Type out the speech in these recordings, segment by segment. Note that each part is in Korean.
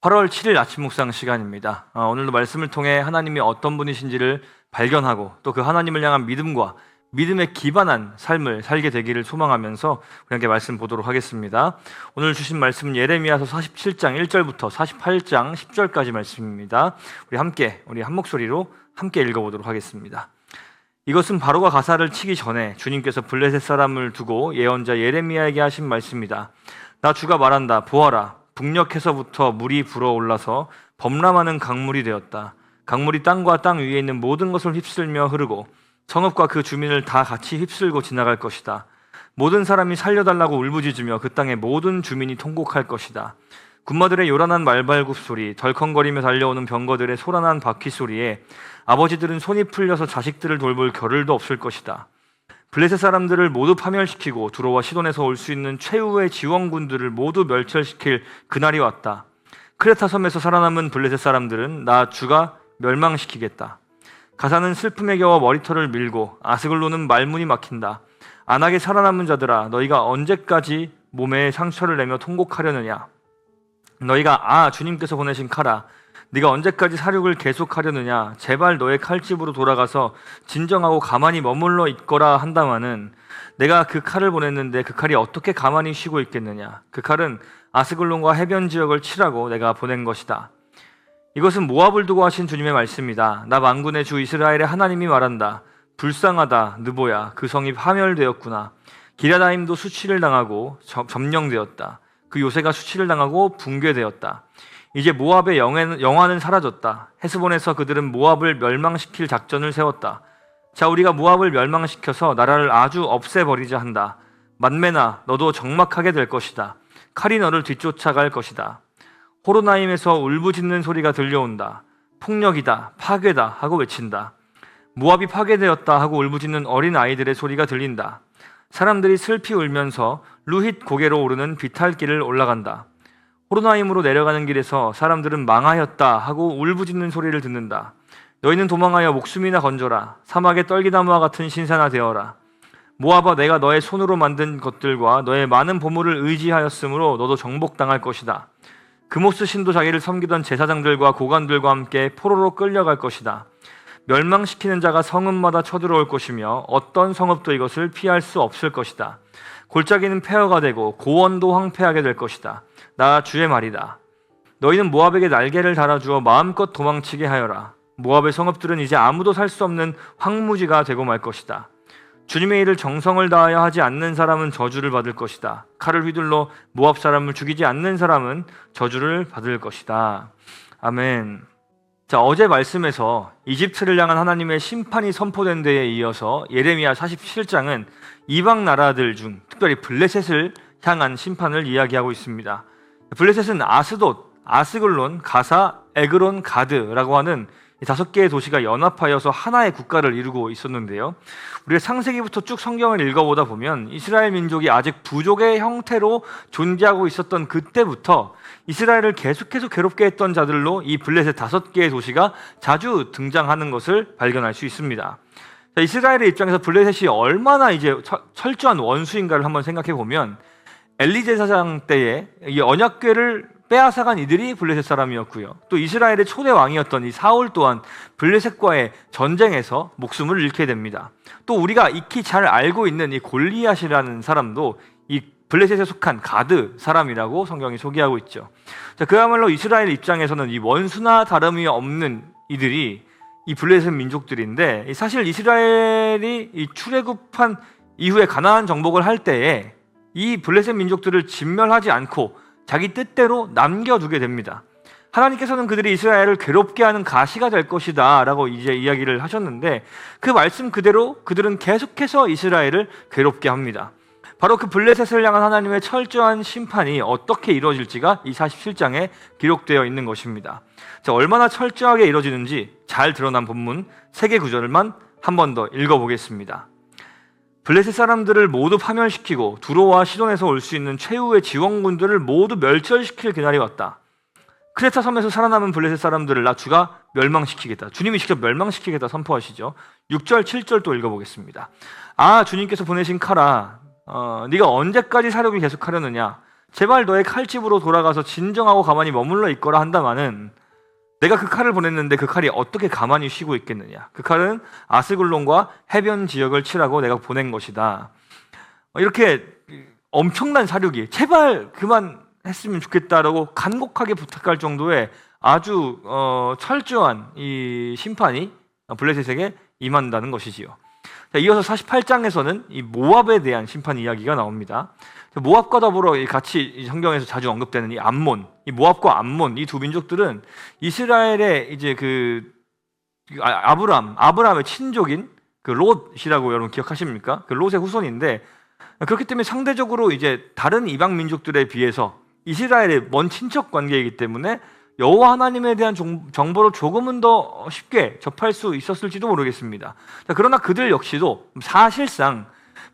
8월 7일 아침 묵상 시간입니다. 오늘도 말씀을 통해 하나님이 어떤 분이신지를 발견하고 또 그 하나님을 향한 믿음과 믿음에 기반한 삶을 살게 되기를 소망하면서 우리 함께 말씀 보도록 하겠습니다. 오늘 주신 말씀은 예레미야서 47장 1절부터 48장 10절까지 말씀입니다. 우리 한 목소리로 함께 읽어보도록 하겠습니다. 이것은 바로가 가사를 치기 전에 주님께서 블레셋 사람을 두고 예언자 예레미야에게 하신 말씀이다. 나 주가 말한다. 보아라. 북녘에서부터 물이 불어올라서 범람하는 강물이 되었다. 강물이 땅과 땅 위에 있는 모든 것을 휩쓸며 흐르고 성읍과 그 주민을 다 같이 휩쓸고 지나갈 것이다. 모든 사람이 살려달라고 울부짖으며 그 땅의 모든 주민이 통곡할 것이다. 군마들의 요란한 말발굽 소리, 덜컹거리며 달려오는 병거들의 소란한 바퀴 소리에 아버지들은 손이 풀려서 자식들을 돌볼 겨를도 없을 것이다. 블레셋 사람들을 모두 파멸시키고 두로와 시돈에서 올 수 있는 최후의 지원군들을 모두 멸절시킬 그날이 왔다. 크레타 섬에서 살아남은 블레셋 사람들은 나 주가 멸망시키겠다. 가사는 슬픔에 겨워 머리털을 밀고 아스글론은 말문이 막힌다. 안하게 살아남은 자들아, 너희가 언제까지 몸에 상처를 내며 통곡하려느냐? 너희가 주님께서 보내신 칼아, 네가 언제까지 사륙을 계속하려느냐? 제발 너의 칼집으로 돌아가서 진정하고 가만히 머물러 있거라 한다마는 내가 그 칼을 보냈는데 그 칼이 어떻게 가만히 쉬고 있겠느냐? 그 칼은 아스글론과 해변 지역을 치라고 내가 보낸 것이다. 이것은 모압을 두고 하신 주님의 말씀이다. 나 만군의 주 이스라엘의 하나님이 말한다. 불쌍하다 느보야, 그 성이 파멸되었구나. 기랴다임도 수치를 당하고 점령되었다. 그 요새가 수치를 당하고 붕괴되었다. 이제 모압의 영화는 사라졌다. 헤스본에서 그들은 모압을 멸망시킬 작전을 세웠다. 자, 우리가 모압을 멸망시켜서 나라를 아주 없애버리자 한다. 만메나, 너도 적막하게 될 것이다. 칼이 너를 뒤쫓아갈 것이다. 호로나임에서 울부짖는 소리가 들려온다. 폭력이다, 파괴다 하고 외친다. 모압이 파괴되었다 하고 울부짖는 어린 아이들의 소리가 들린다. 사람들이 슬피 울면서 루힛 고개로 오르는 비탈길을 올라간다. 호로나임으로 내려가는 길에서 사람들은 망하였다 하고 울부짖는 소리를 듣는다. 너희는 도망하여 목숨이나 건져라. 사막의 떨기나무와 같은 신사나 되어라. 모압아, 내가 너의 손으로 만든 것들과 너의 많은 보물을 의지하였으므로 너도 정복당할 것이다. 그모스 신도 자기를 섬기던 제사장들과 고관들과 함께 포로로 끌려갈 것이다. 멸망시키는 자가 성읍마다 쳐들어올 것이며 어떤 성읍도 이것을 피할 수 없을 것이다. 골짜기는 폐허가 되고 고원도 황폐하게 될 것이다. 나 주의 말이다. 너희는 모압에게 날개를 달아주어 마음껏 도망치게 하여라. 모압의 성읍들은 이제 아무도 살 수 없는 황무지가 되고 말 것이다. 주님의 일을 정성을 다하여 하지 않는 사람은 저주를 받을 것이다. 칼을 휘둘러 모압 사람을 죽이지 않는 사람은 저주를 받을 것이다. 아멘. 자, 어제 말씀에서 이집트를 향한 하나님의 심판이 선포된 데에 이어서 예레미야 47장은 이방 나라들 중 특별히 블레셋을 향한 심판을 이야기하고 있습니다. 블레셋은 아스돗, 아스글론, 가사, 에그론, 가드라고 하는 이 5개의 도시가 연합하여서 하나의 국가를 이루고 있었는데요. 우리가 창세기부터 쭉 성경을 읽어보다 보면 이스라엘 민족이 아직 부족의 형태로 존재하고 있었던 그때부터 이스라엘을 계속해서 괴롭게 했던 자들로 이 블레셋 5개의 도시가 자주 등장하는 것을 발견할 수 있습니다. 자, 이스라엘의 입장에서 블레셋이 얼마나 이제 철저한 원수인가를 한번 생각해 보면 엘리 제사장 때에 이 언약궤를 빼앗아간 이들이 블레셋 사람이었고요. 또 이스라엘의 초대 왕이었던 이 사울 또한 블레셋과의 전쟁에서 목숨을 잃게 됩니다. 또 우리가 익히 잘 알고 있는 이 골리앗이라는 사람도 이 블레셋에 속한 가드 사람이라고 성경이 소개하고 있죠. 자, 그야말로 이스라엘 입장에서는 이 원수나 다름이 없는 이들이 이 블레셋 민족들인데, 사실 이스라엘이 이 출애굽한 이후에 가나안 정복을 할 때에 이 블레셋 민족들을 진멸하지 않고 자기 뜻대로 남겨두게 됩니다. 하나님께서는 그들이 이스라엘을 괴롭게 하는 가시가 될 것이다 라고 이제 이야기를 하셨는데, 그 말씀 그대로 그들은 계속해서 이스라엘을 괴롭게 합니다. 바로 그 블레셋을 향한 하나님의 철저한 심판이 어떻게 이루어질지가 이 47장에 기록되어 있는 것입니다. 자, 얼마나 철저하게 이루어지는지 잘 드러난 본문 3개 구절만 한 번 더 읽어보겠습니다. 블레셋 사람들을 모두 파멸시키고 두로와 시돈에서 올 수 있는 최후의 지원군들을 모두 멸절시킬 그날이 왔다. 크레타 섬에서 살아남은 블레셋 사람들을 나 주가 멸망시키겠다. 주님이 직접 멸망시키겠다 선포하시죠. 6절, 7절 또 읽어보겠습니다. 주님께서 보내신 칼아, 네가 언제까지 사륙을 계속하려느냐? 제발 너의 칼집으로 돌아가서 진정하고 가만히 머물러 있거라 한다마는 내가 그 칼을 보냈는데 그 칼이 어떻게 가만히 쉬고 있겠느냐. 그 칼은 아스글론과 해변 지역을 치라고 내가 보낸 것이다. 이렇게 엄청난 사륙이 제발 그만했으면 좋겠다라고 간곡하게 부탁할 정도의 아주 철저한 이 심판이 블레셋에게 임한다는 것이지요. 자, 이어서 48장에서는 이 모압에 대한 심판 이야기가 나옵니다. 모압과 더불어 같이 성경에서 자주 언급되는 이 암몬, 이 모압과 암몬 이 두 민족들은 이스라엘의 이제 아브라함의 친족인 그 롯이라고 여러분 기억하십니까? 그 롯의 후손인데, 그렇기 때문에 상대적으로 이제 다른 이방 민족들에 비해서 이스라엘의 먼 친척 관계이기 때문에 여호와 하나님에 대한 정보를 조금은 더 쉽게 접할 수 있었을지도 모르겠습니다. 자, 그러나 그들 역시도 사실상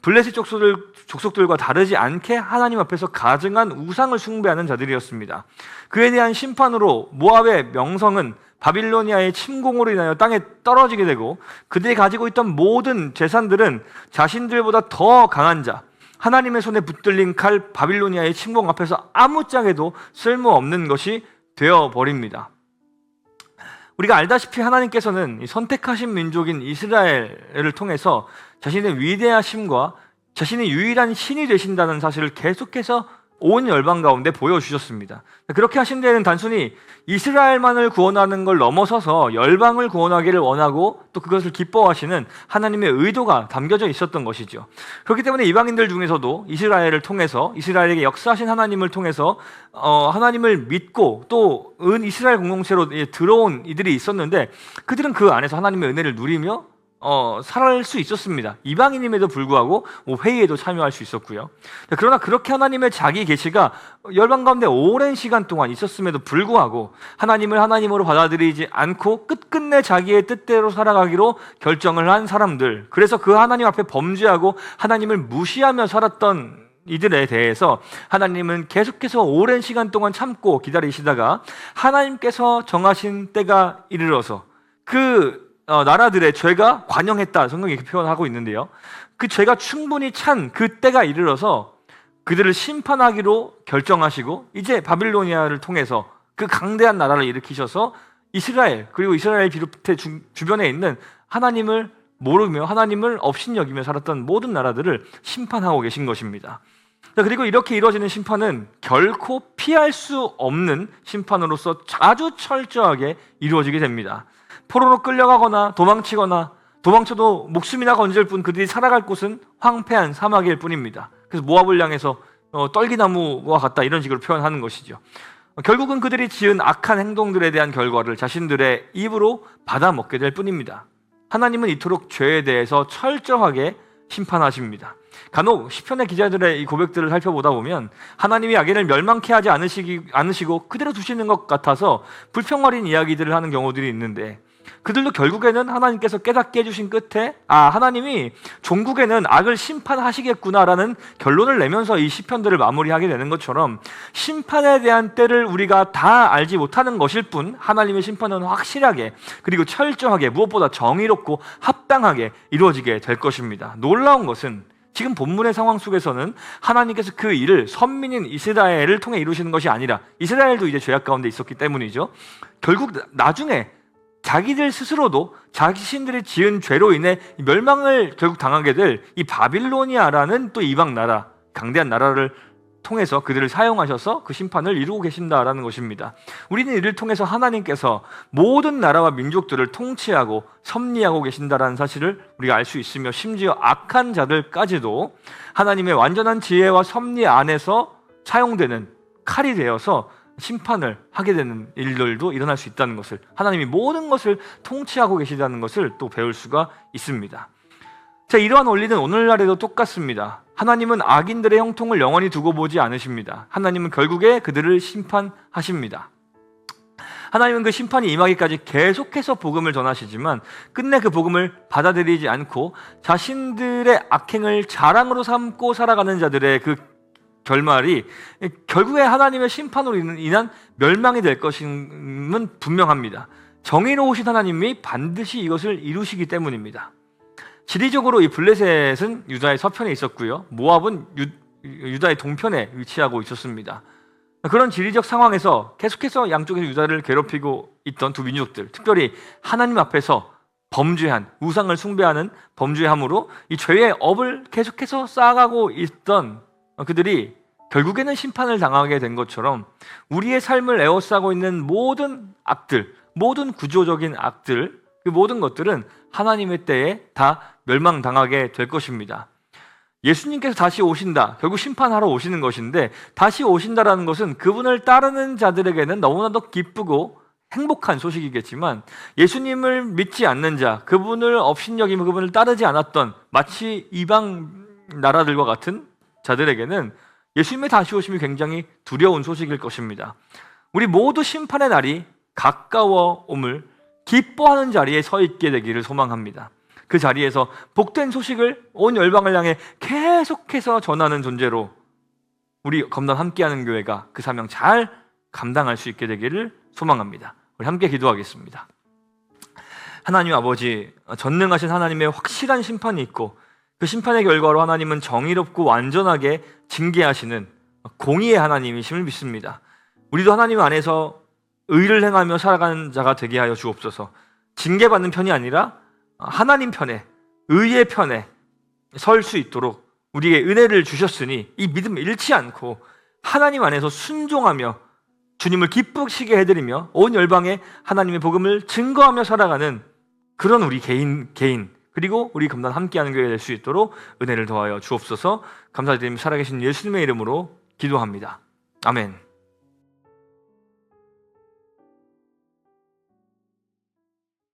블레셋 족속들과 다르지 않게 하나님 앞에서 가증한 우상을 숭배하는 자들이었습니다. 그에 대한 심판으로 모압의 명성은 바빌로니아의 침공으로 인하여 땅에 떨어지게 되고, 그들이 가지고 있던 모든 재산들은 자신들보다 더 강한 자, 하나님의 손에 붙들린 칼 바빌로니아의 침공 앞에서 아무짝에도 쓸모없는 것이 되어버립니다. 우리가 알다시피 하나님께서는 선택하신 민족인 이스라엘을 통해서 자신의 위대하심과 자신의 유일한 신이 되신다는 사실을 계속해서 온 열방 가운데 보여주셨습니다. 그렇게 하신 데에는 단순히 이스라엘만을 구원하는 걸 넘어서서 열방을 구원하기를 원하고 또 그것을 기뻐하시는 하나님의 의도가 담겨져 있었던 것이죠. 그렇기 때문에 이방인들 중에서도 이스라엘을 통해서, 이스라엘에게 역사하신 하나님을 통해서 하나님을 믿고 또 이스라엘 공동체로 들어온 이들이 있었는데, 그들은 그 안에서 하나님의 은혜를 누리며 살아갈 수 있었습니다. 이방인임에도 불구하고 회의에도 참여할 수 있었고요. 그러나 그렇게 하나님의 자기 계시가 열방 가운데 오랜 시간 동안 있었음에도 불구하고 하나님을 하나님으로 받아들이지 않고 끝끝내 자기의 뜻대로 살아가기로 결정을 한 사람들, 그래서 그 하나님 앞에 범죄하고 하나님을 무시하며 살았던 이들에 대해서 하나님은 계속해서 오랜 시간 동안 참고 기다리시다가 하나님께서 정하신 때가 이르러서 나라들의 죄가 관영했다, 성경이 이렇게 표현하고 있는데요, 그 죄가 충분히 찬 그 때가 이르러서 그들을 심판하기로 결정하시고, 이제 바빌로니아를 통해서 그 강대한 나라를 일으키셔서 이스라엘, 그리고 이스라엘 비롯해 주변에 있는 하나님을 모르며 하나님을 업신여기며 살았던 모든 나라들을 심판하고 계신 것입니다. 그리고 이렇게 이루어지는 심판은 결코 피할 수 없는 심판으로서 아주 철저하게 이루어지게 됩니다. 포로로 끌려가거나 도망쳐도 목숨이나 건질 뿐 그들이 살아갈 곳은 황폐한 사막일 뿐입니다. 그래서 모압을 향해서 떨기나무와 같다, 이런 식으로 표현하는 것이죠. 결국은 그들이 지은 악한 행동들에 대한 결과를 자신들의 입으로 받아먹게 될 뿐입니다. 하나님은 이토록 죄에 대해서 철저하게 심판하십니다. 간혹 시편의 기자들의 이 고백들을 살펴보다 보면 하나님이 악인을 멸망케 하지 않으시고 그대로 두시는 것 같아서 불평 어린 이야기들을 하는 경우들이 있는데, 그들도 결국에는 하나님께서 깨닫게 해주신 끝에 하나님이 종국에는 악을 심판하시겠구나라는 결론을 내면서 이 시편들을 마무리하게 되는 것처럼, 심판에 대한 때를 우리가 다 알지 못하는 것일 뿐 하나님의 심판은 확실하게, 그리고 철저하게, 무엇보다 정의롭고 합당하게 이루어지게 될 것입니다. 놀라운 것은 지금 본문의 상황 속에서는 하나님께서 그 일을 선민인 이스라엘을 통해 이루시는 것이 아니라, 이스라엘도 이제 죄악 가운데 있었기 때문이죠, 결국 나중에 자기들 스스로도 자신들이 지은 죄로 인해 멸망을 결국 당하게 될 이 바빌로니아라는 또 이방 나라, 강대한 나라를 통해서 그들을 사용하셔서 그 심판을 이루고 계신다라는 것입니다. 우리는 이를 통해서 하나님께서 모든 나라와 민족들을 통치하고 섭리하고 계신다라는 사실을 우리가 알 수 있으며, 심지어 악한 자들까지도 하나님의 완전한 지혜와 섭리 안에서 사용되는 칼이 되어서 심판을 하게 되는 일들도 일어날 수 있다는 것을, 하나님이 모든 것을 통치하고 계시다는 것을 또 배울 수가 있습니다. 자, 이러한 원리는 오늘날에도 똑같습니다. 하나님은 악인들의 형통을 영원히 두고 보지 않으십니다. 하나님은 결국에 그들을 심판하십니다. 하나님은 그 심판이 임하기까지 계속해서 복음을 전하시지만 끝내 그 복음을 받아들이지 않고 자신들의 악행을 자랑으로 삼고 살아가는 자들의 그 결말이 결국에 하나님의 심판으로 인한 멸망이 될 것임은 분명합니다. 정의로우신 하나님이 반드시 이것을 이루시기 때문입니다. 지리적으로 이 블레셋은 유다의 서편에 있었고요, 모압은 유다의 동편에 위치하고 있었습니다. 그런 지리적 상황에서 계속해서 양쪽에서 유다를 괴롭히고 있던 두 민족들, 특별히 하나님 앞에서 범죄한, 우상을 숭배하는 범죄함으로 이 죄의 업을 계속해서 쌓아가고 있던 그들이 결국에는 심판을 당하게 된 것처럼 우리의 삶을 에워싸고 있는 모든 악들, 모든 구조적인 악들, 그 모든 것들은 하나님의 때에 다 멸망당하게 될 것입니다. 예수님께서 다시 오신다, 결국 심판하러 오시는 것인데, 다시 오신다라는 것은 그분을 따르는 자들에게는 너무나도 기쁘고 행복한 소식이겠지만, 예수님을 믿지 않는 자, 그분을 업신여기며 그분을 따르지 않았던 마치 이방 나라들과 같은 자들에게는 예수님의 다시 오심이 굉장히 두려운 소식일 것입니다. 우리 모두 심판의 날이 가까워옴을 기뻐하는 자리에 서 있게 되기를 소망합니다. 그 자리에서 복된 소식을 온 열방을 향해 계속해서 전하는 존재로 우리 검단 함께하는 교회가 그 사명 잘 감당할 수 있게 되기를 소망합니다. 우리 함께 기도하겠습니다. 하나님 아버지, 전능하신 하나님의 확실한 심판이 있고 그 심판의 결과로 하나님은 정의롭고 완전하게 징계하시는 공의의 하나님이심을 믿습니다. 우리도 하나님 안에서 의를 행하며 살아가는 자가 되게 하여 주옵소서. 징계받는 편이 아니라 하나님 편에, 의의 편에 설 수 있도록 우리에게 은혜를 주셨으니 이 믿음 잃지 않고 하나님 안에서 순종하며 주님을 기쁘시게 해드리며 온 열방에 하나님의 복음을 증거하며 살아가는 그런 우리 개인 그리고 우리 검단 함께하는 교회 될 수 있도록 은혜를 더하여 주옵소서. 감사드리며 살아계신 예수님의 이름으로 기도합니다. 아멘.